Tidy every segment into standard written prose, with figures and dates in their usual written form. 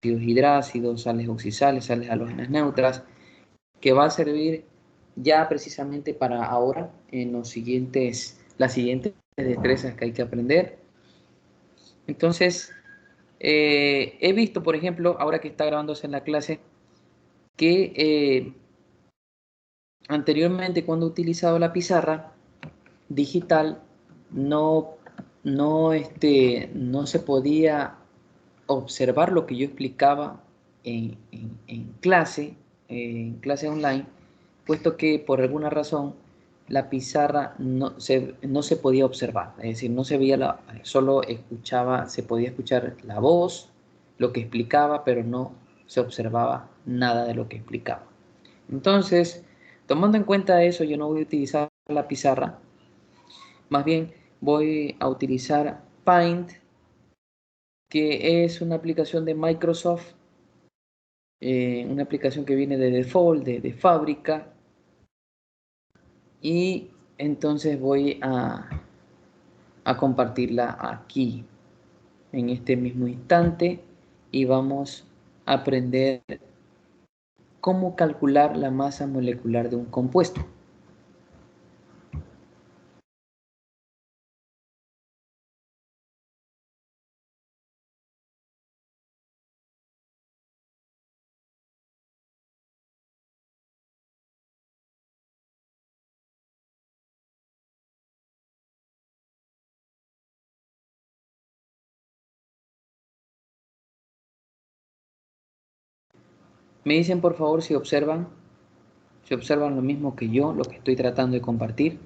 hidrácidos, sales oxisales, sales halógenas neutras, que va a servir ya precisamente para ahora en las siguientes destrezas que hay que aprender. Entonces, he visto, por ejemplo, ahora que está grabándose en la clase, que anteriormente cuando he utilizado la pizarra digital no se podía observar lo que yo explicaba en clase online, puesto que por alguna razón la pizarra no se podía observar, es decir, no se veía, solo se podía escuchar la voz, lo que explicaba, pero no se observaba nada de lo que explicaba. Entonces, tomando en cuenta eso, yo no voy a utilizar la pizarra, más bien voy a utilizar Paint, que es una aplicación de Microsoft, una aplicación que viene de default, de fábrica, y entonces voy a compartirla aquí, en este mismo instante, y vamos a aprender cómo calcular la masa molecular de un compuesto. Me dicen por favor si observan lo mismo que yo, lo que estoy tratando de compartir.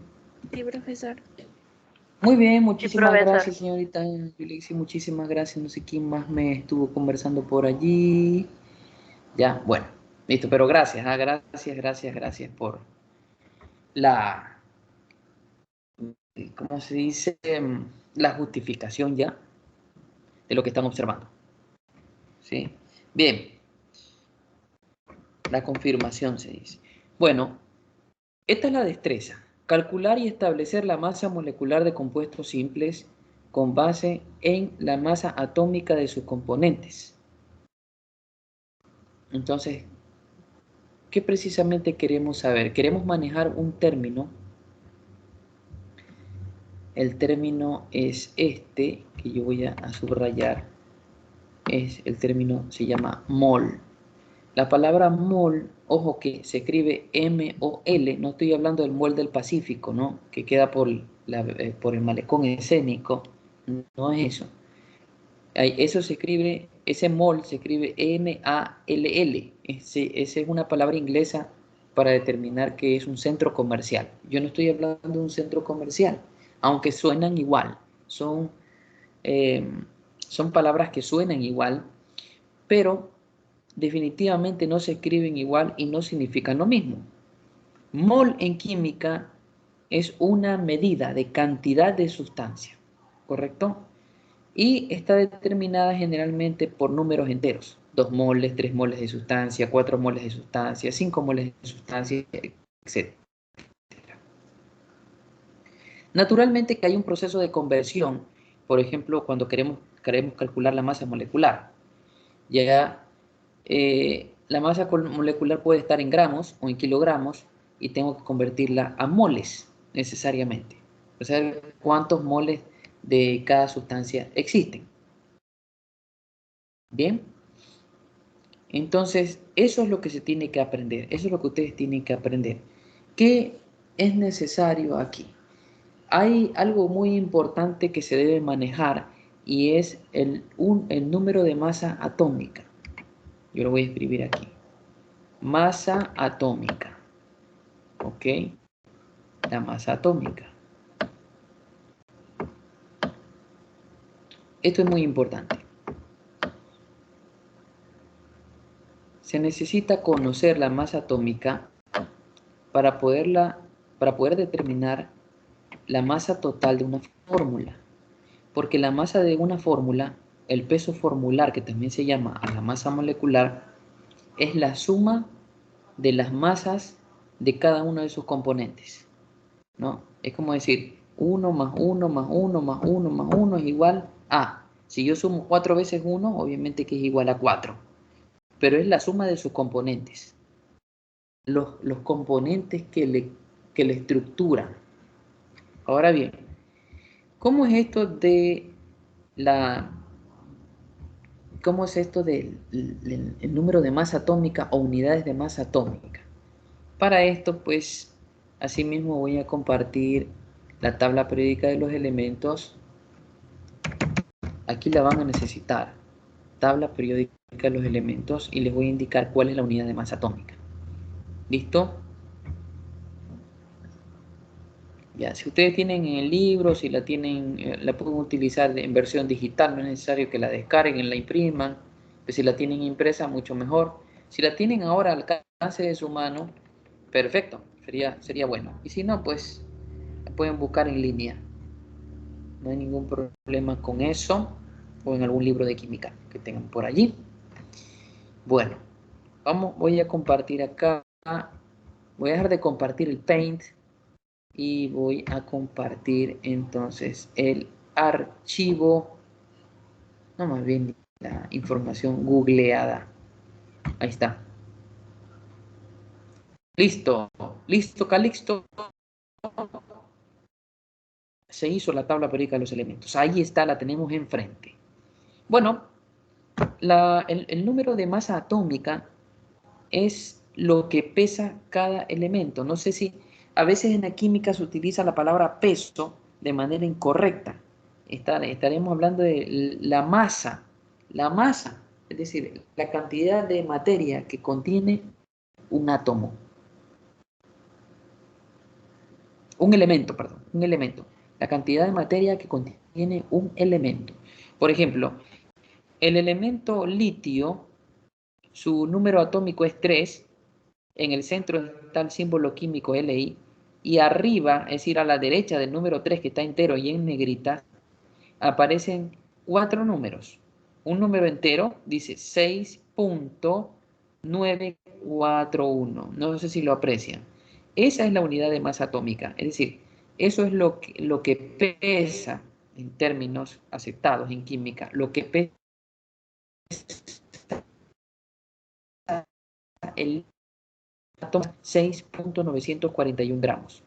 Sí, profesor. Muy bien, muchísimas Sí, gracias, señorita Yulixi, muchísimas gracias. No sé quién más me estuvo conversando por allí. Ya, bueno, listo, pero gracias, gracias por la, ¿cómo se dice? La justificación ya de lo que están observando. ¿Sí? Bien, la confirmación se dice. Bueno, esta es la destreza. Calcular y establecer la masa molecular de compuestos simples con base en la masa atómica de sus componentes. Entonces, ¿qué precisamente queremos saber? Queremos manejar un término. El término es este, que yo voy a subrayar. El término se llama mol. La palabra mol, ojo que se escribe M-O-L, no estoy hablando del mol del Pacífico, ¿no? Que queda por el malecón escénico, no es eso. Eso se escribe, ese mol se escribe M-A-L-L. Esa es una palabra inglesa para determinar que es un centro comercial. Yo no estoy hablando de un centro comercial, aunque suenan igual. Son palabras que suenan igual, pero definitivamente no se escriben igual y no significan lo mismo. Mol en química es una medida de cantidad de sustancia, ¿correcto? Y está determinada generalmente por números enteros. 2 moles, 3 moles de sustancia, 4 moles de sustancia, 5 moles de sustancia, etc. Naturalmente que hay un proceso de conversión, por ejemplo, cuando queremos calcular la masa molecular. Ya la masa molecular puede estar en gramos o en kilogramos y tengo que convertirla a moles necesariamente. O sea, cuántos moles de cada sustancia existen. Bien, entonces eso es lo que se tiene que aprender, eso es lo que ustedes tienen que aprender. ¿Qué es necesario aquí? Hay algo muy importante que se debe manejar y es el número de masa atómica. Yo lo voy a escribir aquí. Masa atómica. ¿Ok? La masa atómica. Esto es muy importante. Se necesita conocer la masa atómica para poder determinar la masa total de una fórmula. Porque la masa de una fórmula, el peso formular, que también se llama a la masa molecular, es la suma de las masas de cada uno de sus componentes, ¿no? Es como decir, 1 más 1 más 1 más 1 más 1 es igual a, si yo sumo 4 veces 1, obviamente que es igual a 4, pero es la suma de sus componentes. Los componentes que le estructuran. Ahora bien, ¿cómo es esto de la... ¿Cómo es esto del el número de masa atómica o unidades de masa atómica? Para esto, pues, asimismo voy a compartir la tabla periódica de los elementos. Aquí la van a necesitar. Tabla periódica de los elementos y les voy a indicar cuál es la unidad de masa atómica. ¿Listo? Ya, si ustedes tienen el libro, si la tienen, la pueden utilizar en versión digital, no es necesario que la descarguen, la impriman. Pues si la tienen impresa, mucho mejor. Si la tienen ahora al alcance de su mano, perfecto, sería bueno. Y si no, pues la pueden buscar en línea. No hay ningún problema con eso, o en algún libro de química que tengan por allí. Bueno, voy a compartir acá. Voy a dejar de compartir el Paint y voy a compartir entonces el archivo, no, más bien la información googleada. Ahí está. Listo, listo, Calixto. Se hizo la tabla periódica de los elementos. Ahí está, la tenemos enfrente. Bueno, el número de masa atómica es lo que pesa cada elemento. No sé si a veces en la química se utiliza la palabra peso de manera incorrecta. Estaremos hablando de la masa, es decir, la cantidad de materia que contiene un átomo, un elemento, perdón, un elemento, la cantidad de materia que contiene un elemento. Por ejemplo, el elemento litio, su número atómico es 3. En el centro está el símbolo químico Li, y arriba, es decir, a la derecha del número 3 que está entero y en negrita, aparecen 4 números. Un número entero dice 6.941. No sé si lo aprecian. Esa es la unidad de masa atómica. Es decir, eso es lo que pesa en términos aceptados en química, lo que pesa el átomo 6.941 gramos.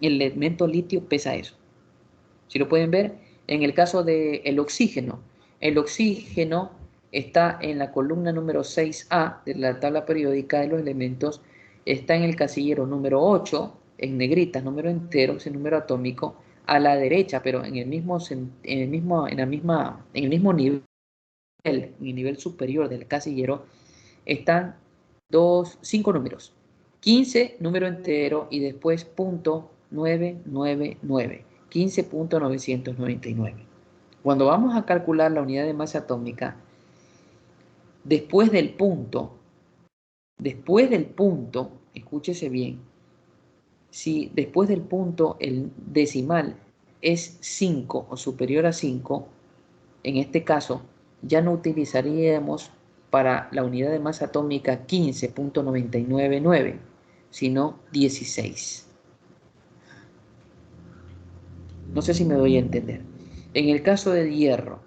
El elemento litio pesa eso. Si lo pueden ver, en el caso del oxígeno, el oxígeno está en la columna número 6A de la tabla periódica de los elementos, está en el casillero número 8, en negrita, número entero, ese número atómico, a la derecha, pero en el mismo nivel, en el nivel superior del casillero, están 5 números. 15, número entero, y después punto 999. 15.999. Cuando vamos a calcular la unidad de masa atómica, después del punto, escúchese bien, si después del punto el decimal es 5 o superior a 5, en este caso ya no utilizaríamos para la unidad de masa atómica 15.999, sino 16. No sé si me doy a entender. En el caso del hierro,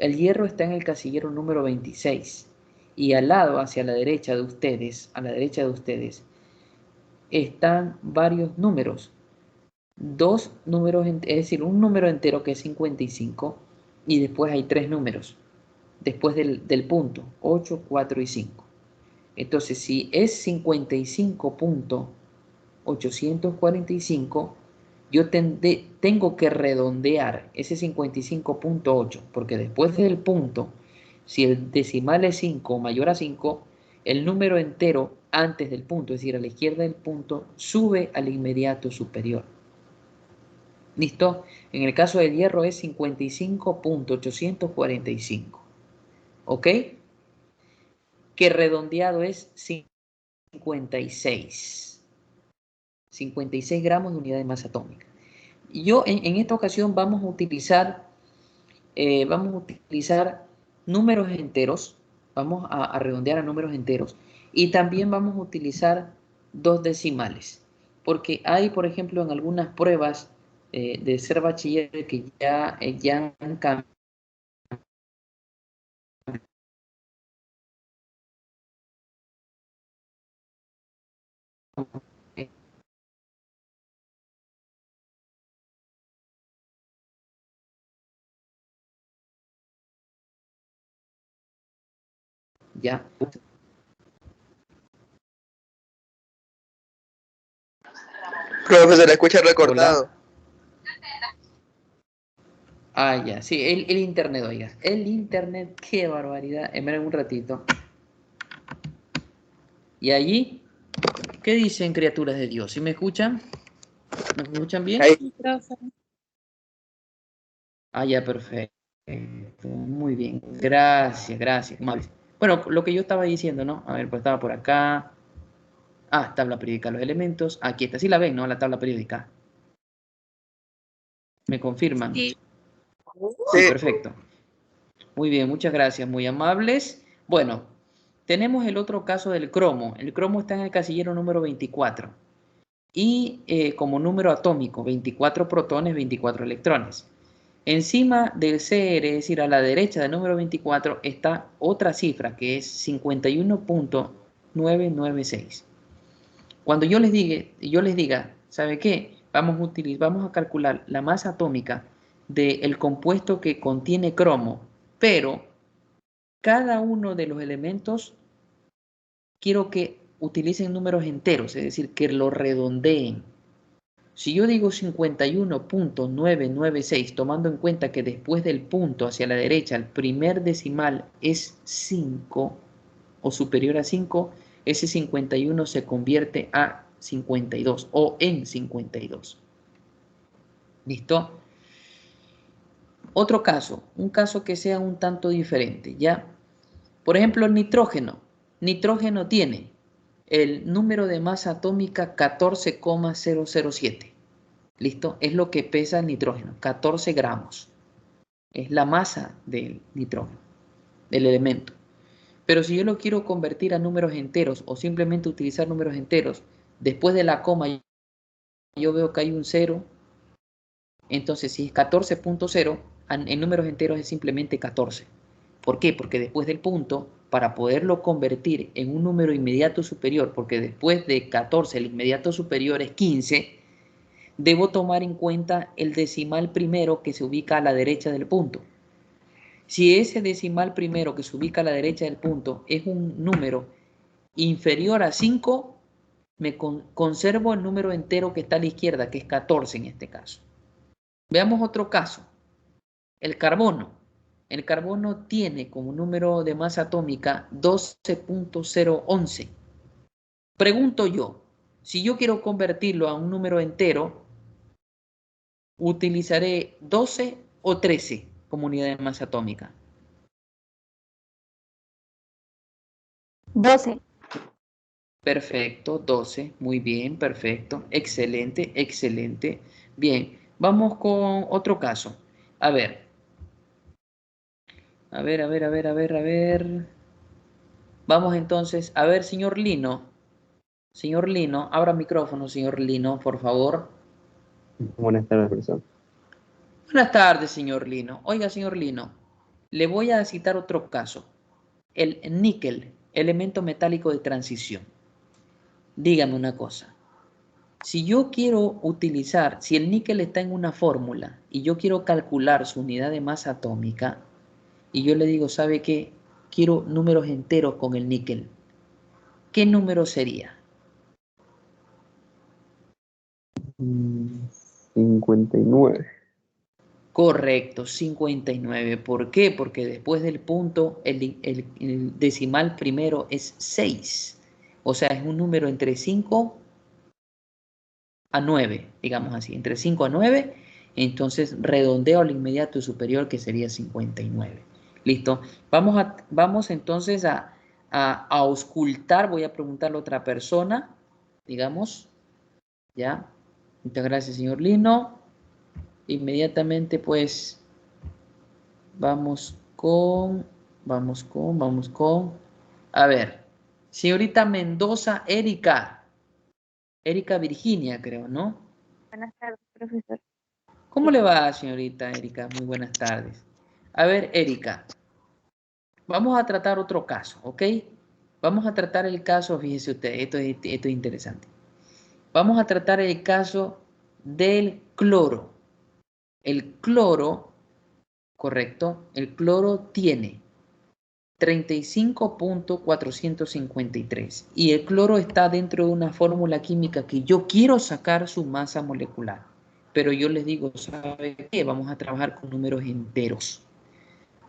el hierro está en el casillero número 26 y al lado, hacia la derecha de ustedes, a la derecha de ustedes, están varios números. Dos números, es decir, un número entero que es 55 y después hay tres números, después del punto, 8, 4 y 5. Entonces, si es 55.845, yo tengo que redondear ese 55.8, porque después del punto, si el decimal es 5 o mayor a 5, el número entero antes del punto, es decir, a la izquierda del punto, sube al inmediato superior. ¿Listo? En el caso del hierro es 55.845. ¿Ok? Que redondeado es 56. 56 gramos de unidad de masa atómica. Y yo en esta ocasión vamos a utilizar números enteros, vamos a redondear a números enteros, y también vamos a utilizar dos decimales, porque hay, por ejemplo, en algunas pruebas de ser bachiller que ya han cambiado ¿Ya? Profesor, escucha recortado. Hola. Ah, ya, sí, el internet, oiga. El internet, qué barbaridad. Esperen un ratito. ¿Y allí? ¿Qué dicen, criaturas de Dios? ¿Sí me escuchan? ¿Me escuchan bien? Ahí. Ah, ya, perfecto. Muy bien. Gracias, gracias. Amables. Bueno, lo que yo estaba diciendo, ¿no? A ver, pues estaba por acá. Ah, tabla periódica, los elementos. Aquí está. Sí la ven, ¿no? La tabla periódica. ¿Me confirman? Sí. Sí, Sí. perfecto. Muy bien, muchas gracias, muy amables. Bueno, tenemos el otro caso del cromo. El cromo está en el casillero número 24. Y como número atómico, 24 protones, 24 electrones. Encima del CR, es decir, a la derecha del número 24, está otra cifra que es 51.996. Cuando yo les diga, ¿sabe qué? Vamos a calcular la masa atómica del compuesto que contiene cromo, pero cada uno de los elementos quiero que utilicen números enteros, es decir, que lo redondeen. Si yo digo 51.996, tomando en cuenta que después del punto hacia la derecha el primer decimal es 5 o superior a 5, ese 51 se convierte a 52 o en 52. ¿Listo? Otro caso, un caso que sea un tanto diferente, ¿ya? Por ejemplo, el nitrógeno. Nitrógeno tiene el número de masa atómica 14,007. ¿Listo? Es lo que pesa el nitrógeno, 14 gramos. Es la masa del nitrógeno, del elemento. Pero si yo lo quiero convertir a números enteros o simplemente utilizar números enteros, después de la coma yo veo que hay un 0. Entonces, si es 14.0, en números enteros es simplemente 14. ¿Por qué? Porque después del punto, para poderlo convertir en un número inmediato superior, porque después de 14 el inmediato superior es 15, debo tomar en cuenta el decimal primero que se ubica a la derecha del punto. Si ese decimal primero que se ubica a la derecha del punto es un número inferior a 5, me conservo el número entero que está a la izquierda, que es 14 en este caso. Veamos otro caso. El carbono. El carbono tiene como número de masa atómica 12.011. Pregunto yo, si yo quiero convertirlo a un número entero, utilizaré 12 o 13 como unidad de masa atómica. 12. Perfecto, 12. Muy bien, perfecto. Excelente, excelente. Bien, vamos con otro caso. A ver. A ver, a ver, a ver, a ver, a ver. Vamos entonces, a ver, señor Lino. Señor Lino, abra micrófono, señor Lino, por favor. Buenas tardes, profesor. Buenas tardes, señor Lino. Oiga, señor Lino, le voy a citar otro caso. El níquel, elemento metálico de transición. Dígame una cosa. Si yo quiero utilizar, si el níquel está en una fórmula y yo quiero calcular su unidad de masa atómica, y yo le digo, ¿sabe qué? Quiero números enteros con el níquel. ¿Qué número sería? 59. Correcto, 59. ¿Por qué? Porque después del punto, el decimal primero es 6. O sea, es un número entre 5 a 9, digamos así, entre 5 a 9. Entonces redondeo al inmediato superior que sería 59. Listo. Vamos entonces a auscultar. Voy a preguntarle a otra persona, digamos, ¿ya? Muchas gracias, señor Lino. Inmediatamente, pues, vamos con. A ver, señorita Mendoza, Erika Virginia, creo, ¿no? Buenas tardes, profesor. ¿Cómo le va, señorita Erika? Muy buenas tardes. A ver, Erika, vamos a tratar otro caso, ¿ok? Vamos a tratar el caso, fíjese usted, esto es interesante. Vamos a tratar el caso del cloro. El cloro, correcto, el cloro tiene 35.453. Y el cloro está dentro de una fórmula química que yo quiero sacar su masa molecular. Pero yo les digo, ¿sabe qué? Vamos a trabajar con números enteros.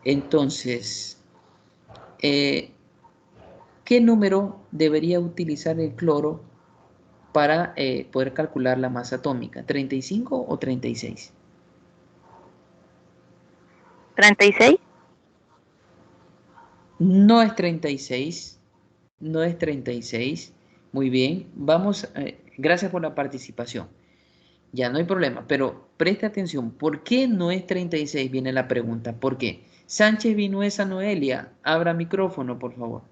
Entonces, ¿qué número debería utilizar el cloro para poder calcular la masa atómica? ¿35 o 36? 36. No es 36, no es 36. Muy bien, vamos, gracias por la participación. Ya no hay problema, pero preste atención, ¿por qué no es 36? Viene la pregunta, ¿por qué? Sánchez Vinuesa Noelia, abra micrófono, por favor.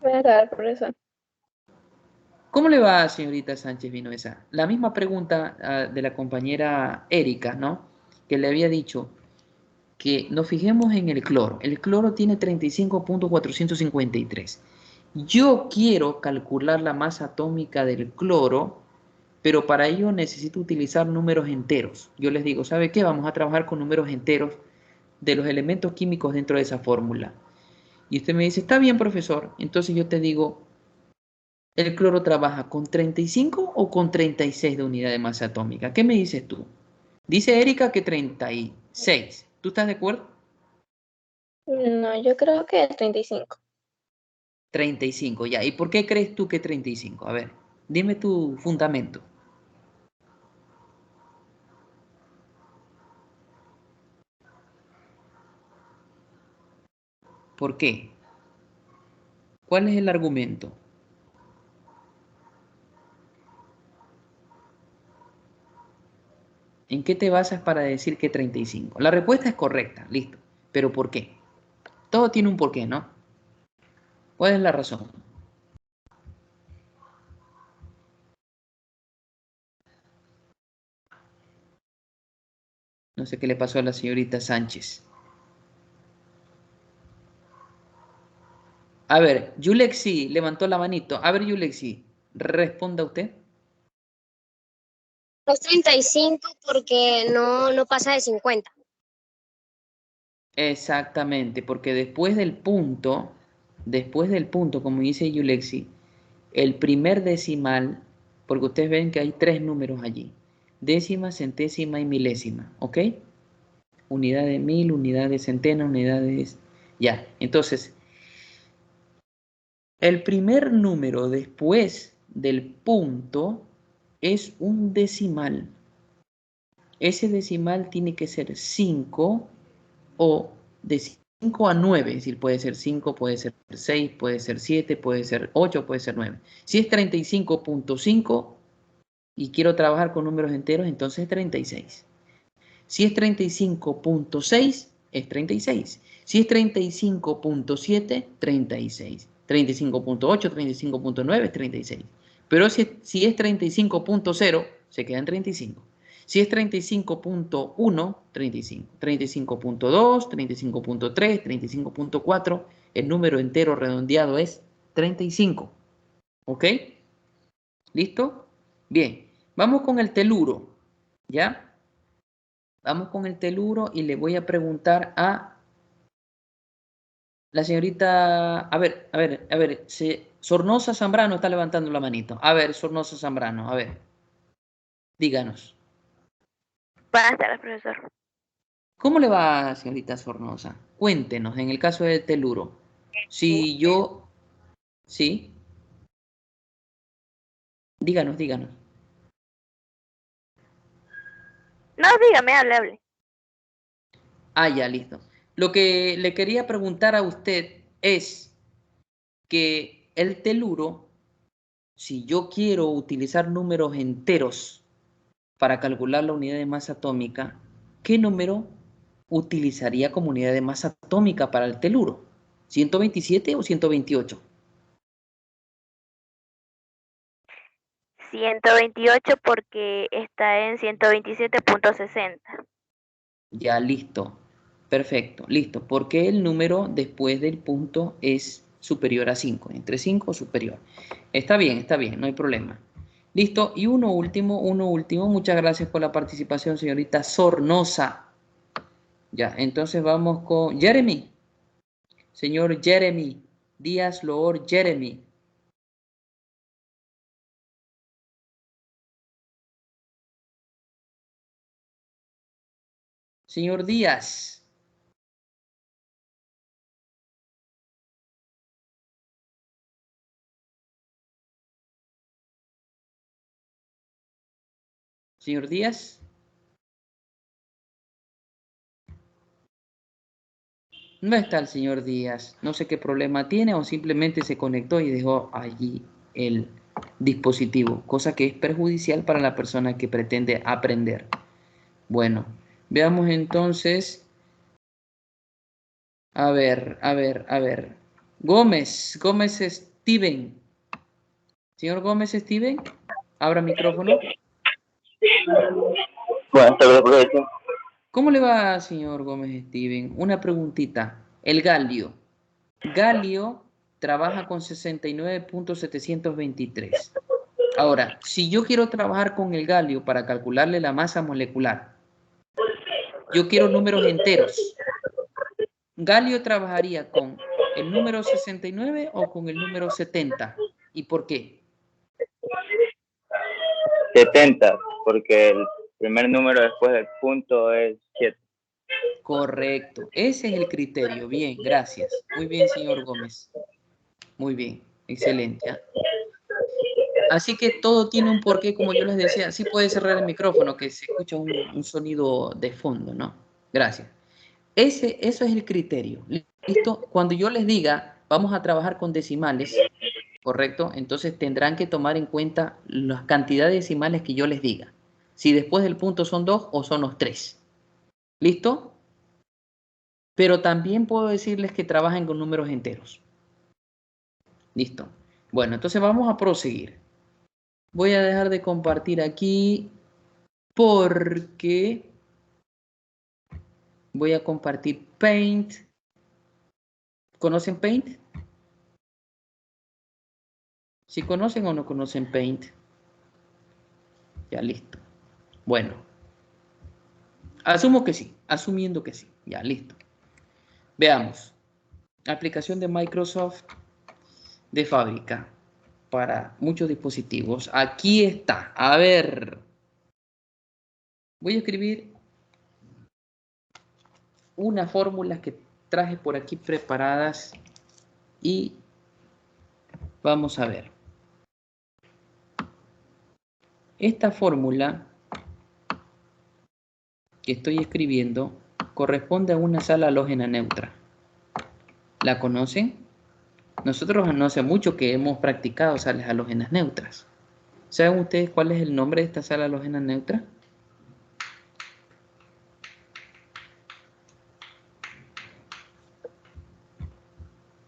Buenas tardes, profesor. ¿Cómo le va, señorita Sánchez Vinuesa? La misma pregunta de la compañera Erika, ¿no? Que le había dicho que nos fijemos en el cloro. El cloro tiene 35.453. Yo quiero calcular la masa atómica del cloro, pero para ello necesito utilizar números enteros. Yo les digo, ¿sabe qué? Vamos a trabajar con números enteros de los elementos químicos dentro de esa fórmula. Y usted me dice, está bien, profesor. Entonces yo te digo, ¿el cloro trabaja con 35 o con 36 de unidad de masa atómica? ¿Qué me dices tú? Dice Erika que 36. ¿Tú estás de acuerdo? No, yo creo que 35. 35, ya. ¿Y por qué crees tú que 35? A ver, dime tu fundamento. ¿Por qué? ¿Cuál es el argumento? ¿En qué te basas para decir que 35? La respuesta es correcta, listo. ¿Pero por qué? Todo tiene un porqué, ¿no? ¿Cuál es la razón? No sé qué le pasó a la señorita Sánchez. A ver, Yulexi levantó la manito. A ver, Yulexi, responda usted. Es 35 porque no pasa de 50. Exactamente, porque después del punto, como dice Yulexi, el primer decimal, porque ustedes ven que hay 3 números allí, décima, centésima y milésima, ¿ok? Unidad de mil, unidad de centena, unidades, ya. Entonces, el primer número después del punto es un decimal. Ese decimal tiene que ser 5 o de 5 a 9, es decir, puede ser 5, puede ser 6, puede ser 7, puede ser 8, puede ser 9. Si es 35.5 y quiero trabajar con números enteros, entonces es 36. Si es 35.6, es 36. Si es 35.7, 36. 35.8, 35.9, 36. Pero si es 35.0, se queda en 35. Si es 35.1, 35. 35.2, 35.3, 35.4, el número entero redondeado es 35. ¿Ok? ¿Listo? Bien. Vamos con el teluro. ¿Ya? Vamos con el teluro y le voy a preguntar a la señorita, a ver, Sornosa Zambrano está levantando la manito. A ver, Sornosa Zambrano, a ver, díganos. Buenas tardes, profesor. ¿Cómo le va, señorita Sornosa? Cuéntenos, en el caso del teluro. Si yo, ¿sí? Díganos. No, dígame, hable. Ah, ya, listo. Lo que le quería preguntar a usted es que el teluro, si yo quiero utilizar números enteros para calcular la unidad de masa atómica, ¿qué número utilizaría como unidad de masa atómica para el teluro? ¿127 o 128? 128 porque está en 127.60. Ya, listo. Perfecto, listo. Porque el número después del punto es superior a 5, entre 5 o superior. Está bien, no hay problema. Listo, y uno último. Muchas gracias por la participación, señorita Sornosa. Ya, entonces vamos con Jeremy. Señor Jeremy. Díaz Loor Jeremy. Señor Díaz. Señor Díaz. No está el señor Díaz. No sé qué problema tiene o simplemente se conectó y dejó allí el dispositivo, cosa que es perjudicial para la persona que pretende aprender. Bueno, veamos entonces. A ver. Gómez Steven. Señor Gómez Steven, abra micrófono. Buenas tardes, profesor. ¿Cómo le va, señor Gómez Steven? Una preguntita. El galio. Galio trabaja con 69.723. Ahora, si yo quiero trabajar con el galio para calcularle la masa molecular, yo quiero números enteros. ¿Galio trabajaría con el número 69 o con el número 70? ¿Y por qué? 70, porque el primer número después del punto es 7. Correcto. Ese es el criterio. Bien, gracias. Muy bien, señor Gómez. Muy bien. Excelente. ¿Eh? Así que todo tiene un porqué, como yo les decía. Sí puede cerrar el micrófono, que se escucha un sonido de fondo, ¿no? Gracias. Eso es el criterio. ¿Listo? Cuando yo les diga, vamos a trabajar con decimales, ¿correcto? Entonces tendrán que tomar en cuenta las cantidades decimales que yo les diga. Si después del punto son 2 o son los 3. ¿Listo? Pero también puedo decirles que trabajen con números enteros. Listo. Bueno, entonces vamos a proseguir. Voy a dejar de compartir aquí porque voy a compartir Paint. ¿Conocen Paint? ¿Sí conocen o no conocen Paint? Ya, listo. Bueno. Asumo que sí. Asumiendo que sí. Ya, listo. Veamos. Aplicación de Microsoft de fábrica para muchos dispositivos. Aquí está. A ver. Voy a escribir unas fórmulas que traje por aquí preparadas y vamos a ver. Esta fórmula que estoy escribiendo corresponde a una sala halógena neutra. ¿La conocen? Nosotros no hace mucho que hemos practicado salas halógenas neutras. ¿Saben ustedes cuál es el nombre de esta sala halógena neutra?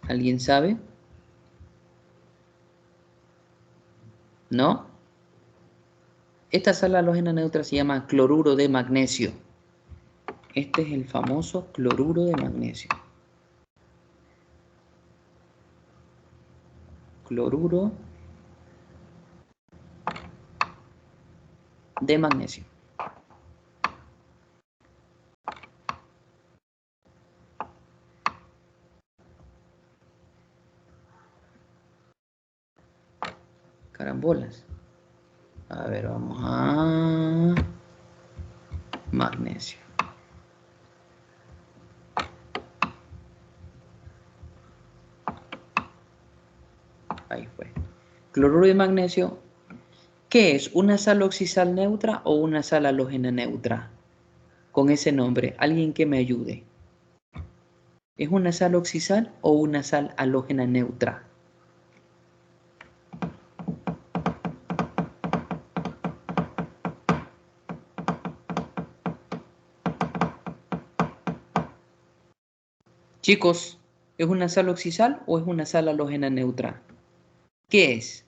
¿Alguien sabe? ¿No? Esta sala halógena neutra se llama cloruro de magnesio. Este es el famoso cloruro de magnesio. Cloruro de magnesio. Carambolas. A ver, vamos a magnesio. Ahí fue. Cloruro de magnesio. ¿Qué es? ¿Una sal oxisal neutra o una sal halógena neutra? Con ese nombre, alguien que me ayude. ¿Es una sal oxisal o una sal halógena neutra? Chicos, ¿es una sal oxisal o es una sal halógena neutra? ¿Qué es?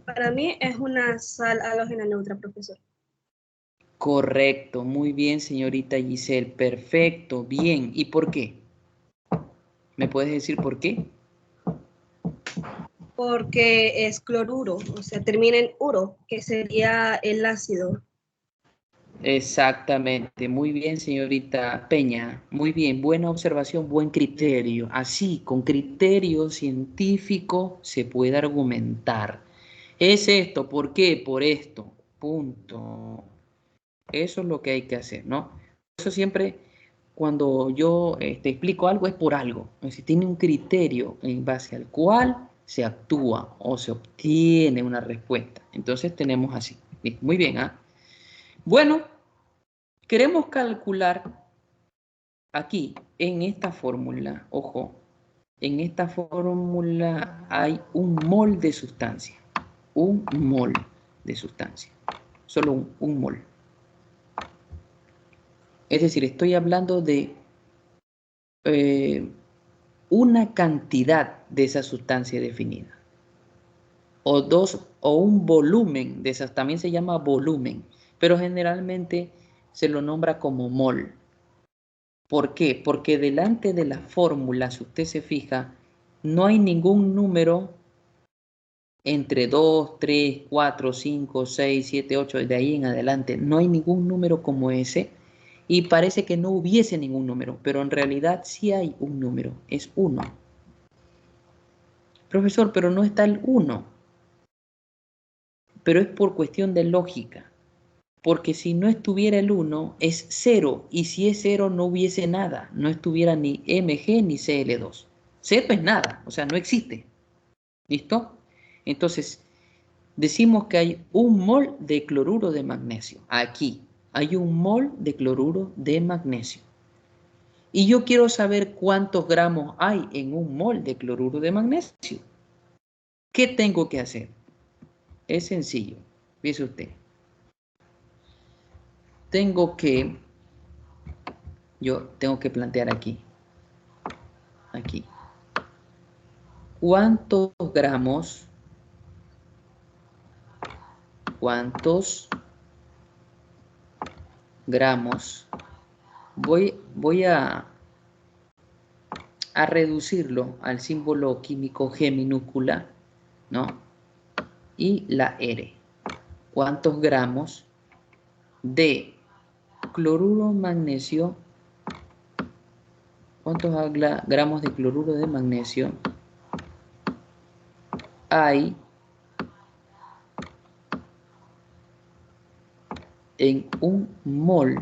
Para mí es una sal halógena neutra, profesor. Correcto, muy bien, señorita Giselle. Perfecto, bien. ¿Y por qué? ¿Me puedes decir por qué? porque es cloruro, o sea, termina en uro, que sería el ácido. Exactamente, muy bien, señorita Peña, muy bien, buena observación, buen criterio. Así, con criterio científico se puede argumentar. Es esto, ¿por qué? Por esto, punto. Eso es lo que hay que hacer, ¿no? Eso siempre, cuando yo te explico algo, es por algo. Es decir, tiene un criterio en base al cual se actúa o se obtiene una respuesta. Entonces tenemos así. Bien, muy bien, ¿ah? Bueno, queremos calcular aquí, en esta fórmula, ojo, en esta fórmula hay un mol de sustancia. Un mol de sustancia. Solo un mol. Es decir, estoy hablando de una cantidad de esa sustancia definida. O dos, o un volumen de esas, también se llama volumen, pero generalmente se lo nombra como mol. ¿Por qué? Porque delante de la fórmula, si usted se fija, no hay ningún número entre 2, 3, 4, 5, 6, 7, 8, de ahí en adelante. No hay ningún número como ese y parece que no hubiese ningún número, pero en realidad sí hay un número, es 1. Profesor, pero no está el 1. Pero es por cuestión de lógica. Porque si no estuviera el 1, es 0. Y si es 0, no hubiese nada. No estuviera ni Mg ni Cl2. 0 es nada, o sea, no existe. ¿Listo? Entonces, decimos que hay un mol de cloruro de magnesio. Aquí hay un mol de cloruro de magnesio. Y yo quiero saber cuántos gramos hay en un mol de cloruro de magnesio. ¿Qué tengo que hacer? Es sencillo. Fíjese usted. Yo tengo que plantear aquí. ¿Cuántos gramos voy a reducirlo al símbolo químico G minúscula, ¿no? Y la R. ¿Cuántos gramos de cloruro magnesio? ¿Cuántos gramos de cloruro de magnesio hay en un mol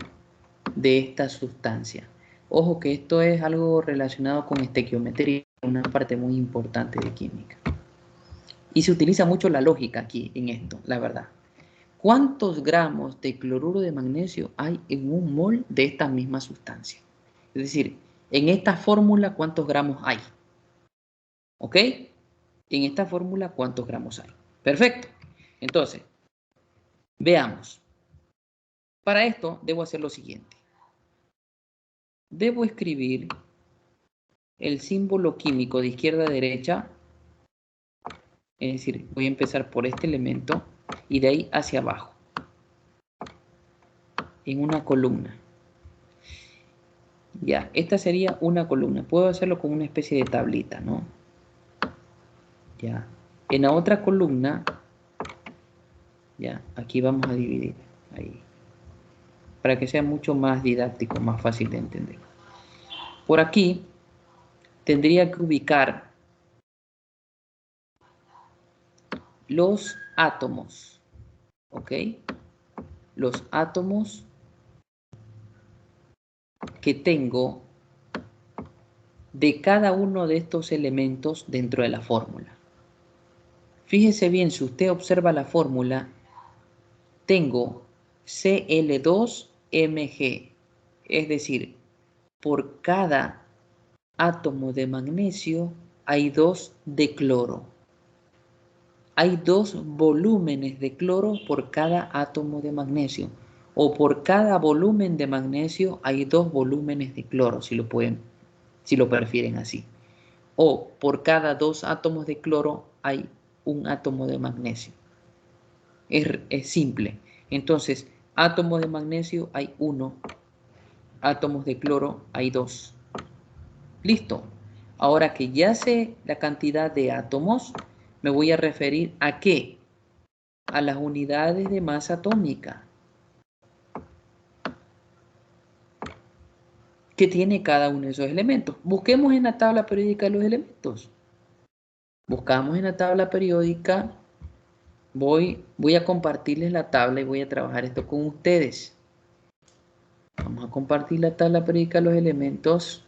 de esta sustancia? Ojo que esto es algo relacionado con estequiometría, una parte muy importante de química. Y se utiliza mucho la lógica aquí en esto, la verdad. ¿Cuántos gramos de cloruro de magnesio hay en un mol de esta misma sustancia? Es decir, en esta fórmula, ¿cuántos gramos hay? ¿Ok? En esta fórmula, ¿cuántos gramos hay? Perfecto. Entonces, veamos. Para esto, debo hacer lo siguiente. Debo escribir el símbolo químico de izquierda a derecha. Es decir, voy a empezar por este elemento y de ahí hacia abajo. En una columna. Ya, esta sería una columna. Puedo hacerlo con una especie de tablita, ¿no? Ya. En la otra columna, ya, aquí vamos a dividir. Ahí. Para que sea mucho más didáctico, más fácil de entender. Por aquí tendría que ubicar los átomos. ¿Ok? Los átomos que tengo de cada uno de estos elementos dentro de la fórmula. Fíjese bien, si usted observa la fórmula, tengo Cl2Mg, es decir, por cada átomo de magnesio hay 2 de cloro. Hay 2 volúmenes de cloro por cada átomo de magnesio, o por cada volumen de magnesio hay 2 volúmenes de cloro, si lo prefieren así. O por cada 2 átomos de cloro hay un átomo de magnesio. Es simple. Entonces, átomos de magnesio hay 1, átomos de cloro hay 2. Listo. Ahora que ya sé la cantidad de átomos, me voy a referir ¿a qué? A las unidades de masa atómica que tiene cada uno de esos elementos. Busquemos en la tabla periódica los elementos. Buscamos en la tabla periódica. Voy a compartirles la tabla y voy a trabajar esto con ustedes. Vamos a compartir la tabla periódica de los elementos.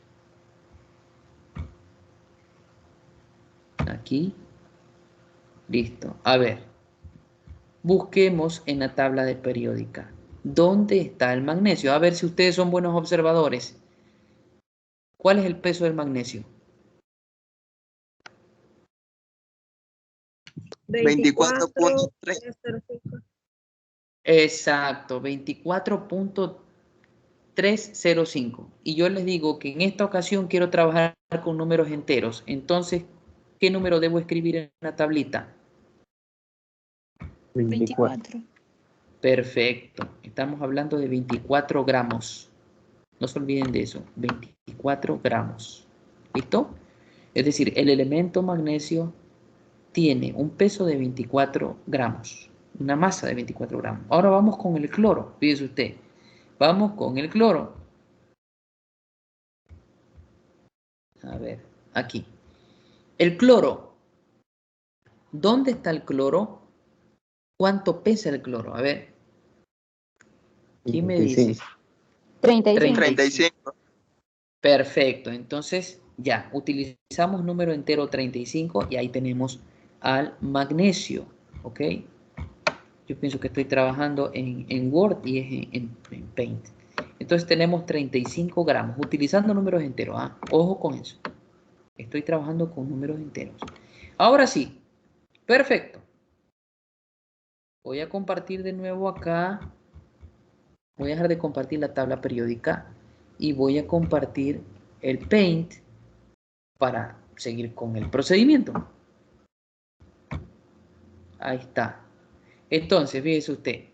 Aquí. Listo. A ver. Busquemos en la tabla de periódica. ¿Dónde está el magnesio? A ver si ustedes son buenos observadores. ¿Cuál es el peso del magnesio? 24.305. Exacto, 24.305. Y yo les digo que en esta ocasión quiero trabajar con números enteros. Entonces, ¿qué número debo escribir en la tablita? 24. Perfecto. Estamos hablando de 24 gramos. No se olviden de eso. 24 gramos. ¿Listo? Es decir, el elemento magnesio tiene un peso de 24 gramos. Una masa de 24 gramos. Ahora vamos con el cloro. Fíjese usted. Vamos con el cloro. A ver, aquí. El cloro. ¿Dónde está el cloro? ¿Cuánto pesa el cloro? A ver. ¿Quién me dice? 35. 35. Perfecto. Entonces, ya, utilizamos número entero 35 y ahí tenemos al magnesio. ¿Ok? Yo pienso que estoy trabajando en Word y es en Paint. Entonces tenemos 35 gramos, utilizando números enteros. ¿Ah? Ojo con eso. Estoy trabajando con números enteros. Ahora sí. Perfecto. Voy a compartir de nuevo acá. Voy a dejar de compartir la tabla periódica y voy a compartir el Paint para seguir con el procedimiento. Ahí está. Entonces, fíjese usted.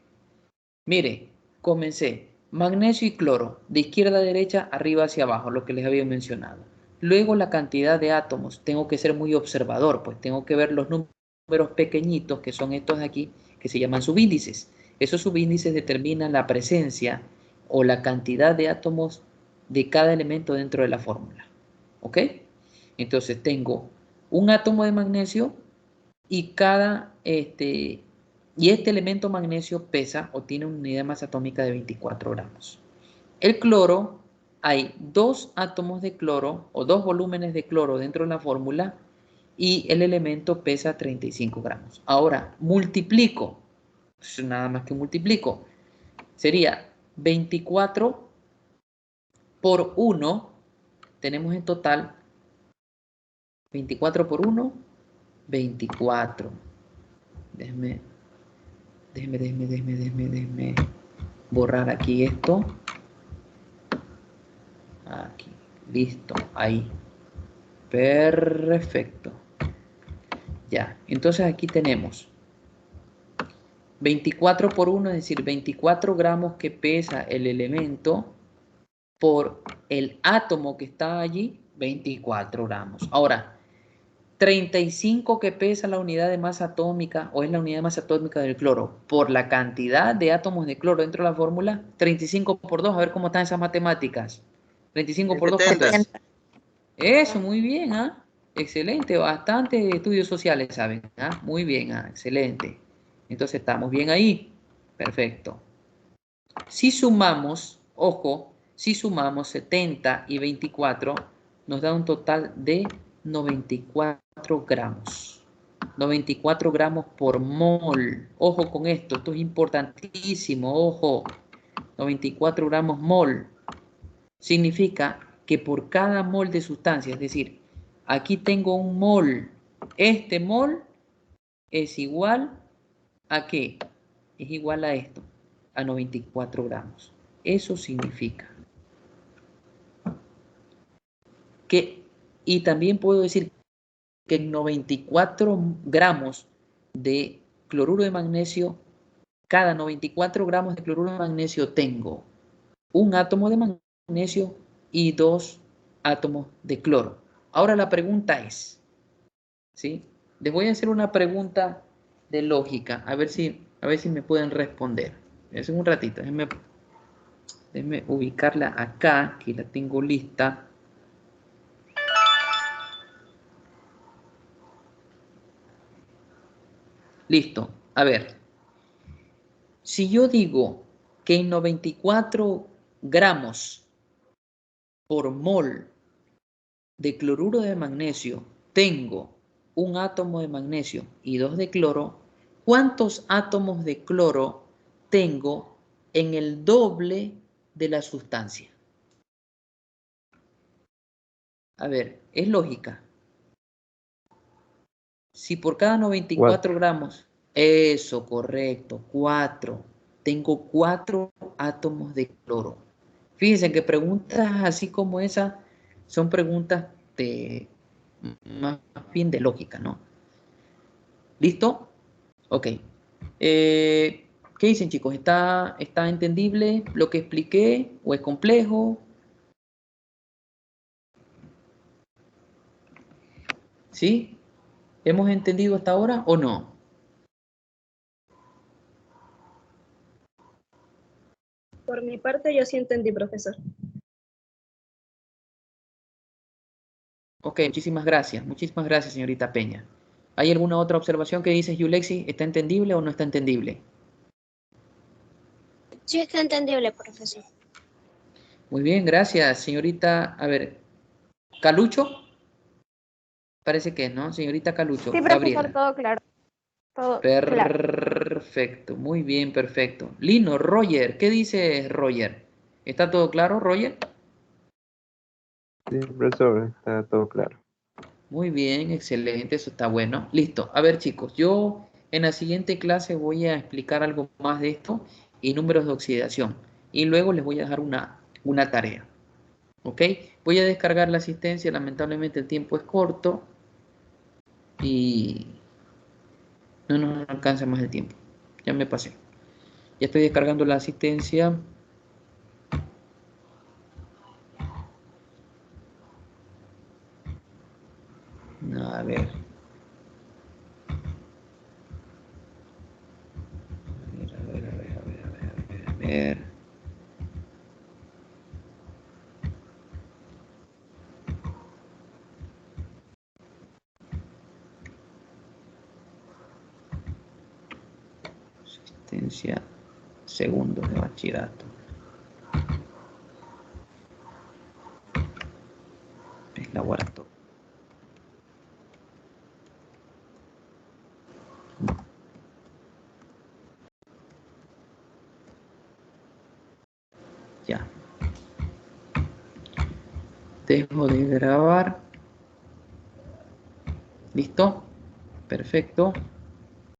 Mire, comencé. Magnesio y cloro, de izquierda a derecha, arriba hacia abajo, lo que les había mencionado. Luego la cantidad de átomos, tengo que ser muy observador, pues tengo que ver los números pequeñitos, que son estos de aquí, que se llaman subíndices. Esos subíndices determinan la presencia o la cantidad de átomos de cada elemento dentro de la fórmula. ¿Ok? Entonces tengo un átomo de magnesio y este elemento magnesio pesa o tiene una unidad de masa atómica de 24 gramos. El cloro, hay 2 átomos de cloro o 2 volúmenes de cloro dentro de la fórmula y el elemento pesa 35 gramos. Ahora, multiplico, nada más que multiplico, sería 24 por 1, tenemos en total 24 por 1, 24. Déjeme borrar aquí esto. Aquí, listo, ahí. Perfecto. Ya, entonces aquí tenemos 24 por 1, es decir, 24 gramos que pesa el elemento por el átomo que está allí, 24 gramos. Ahora, 35 que pesa la unidad de masa atómica o es la unidad de masa atómica del cloro por la cantidad de átomos de cloro dentro de la fórmula, 35 por 2, a ver cómo están esas matemáticas. 35 por 2, ¿cuánto es? Eso, muy bien, ¿ah? Excelente, bastante estudios sociales, ¿saben? ¿Ah? Muy bien, excelente. Entonces estamos bien ahí. Perfecto. Si sumamos, ojo, si sumamos 70 y 24, nos da un total de 94 gramos. 94 gramos por mol. Ojo con esto, esto es importantísimo, ojo. 94 gramos mol. Significa que por cada mol de sustancia, es decir, aquí tengo un mol. Este mol es igual ¿a qué? Es igual a esto, a 94 gramos. Eso significa que, y también puedo decir que 94 gramos de cloruro de magnesio, cada 94 gramos de cloruro de magnesio tengo un átomo de magnesio y 2 átomos de cloro. Ahora la pregunta es, ¿sí? Les voy a hacer una pregunta de lógica, a ver si me pueden responder. Es un ratito, déjenme ubicarla acá, que la tengo lista. Listo, a ver. Si yo digo que en 94 gramos por mol de cloruro de magnesio tengo un átomo de magnesio y 2 de cloro, ¿cuántos átomos de cloro tengo en el doble de la sustancia? A ver, es lógica. Si por cada 94 gramos, eso, correcto, 4, tengo 4 átomos de cloro. Fíjense que preguntas así como esa son preguntas más bien de lógica, ¿no? ¿Listo? Ok. ¿Qué dicen, chicos? ¿Está entendible lo que expliqué o es complejo? ¿Sí? ¿Hemos entendido hasta ahora o no? Por mi parte, yo sí entendí, profesor. Ok, muchísimas gracias, señorita Peña. ¿Hay alguna otra observación que dices, Yulexi? ¿Está entendible o no está entendible? Sí, está entendible, profesor. Muy bien, gracias, señorita. A ver, ¿Calucho? Parece que es, ¿no? Señorita Calucho, Sí, profesor, Gabriela. todo claro. Todo claro. Perfecto, muy bien, perfecto. Lino, Roger, ¿qué dice Roger? ¿Está todo claro, Roger? Sí, profesor, está todo claro. Muy bien, excelente, eso está bueno. Listo. A ver, chicos, yo en la siguiente clase voy a explicar algo más de esto y números de oxidación. Y luego les voy a dejar una tarea. ¿Ok? Voy a descargar la asistencia, lamentablemente el tiempo es corto y no nos alcanza más el tiempo. Ya me pasé. Ya estoy descargando la asistencia. A ver. A ver. Asistencia segundos de bachillerato. Es laboratorio. Ya. Dejo de grabar. ¿Listo? Perfecto.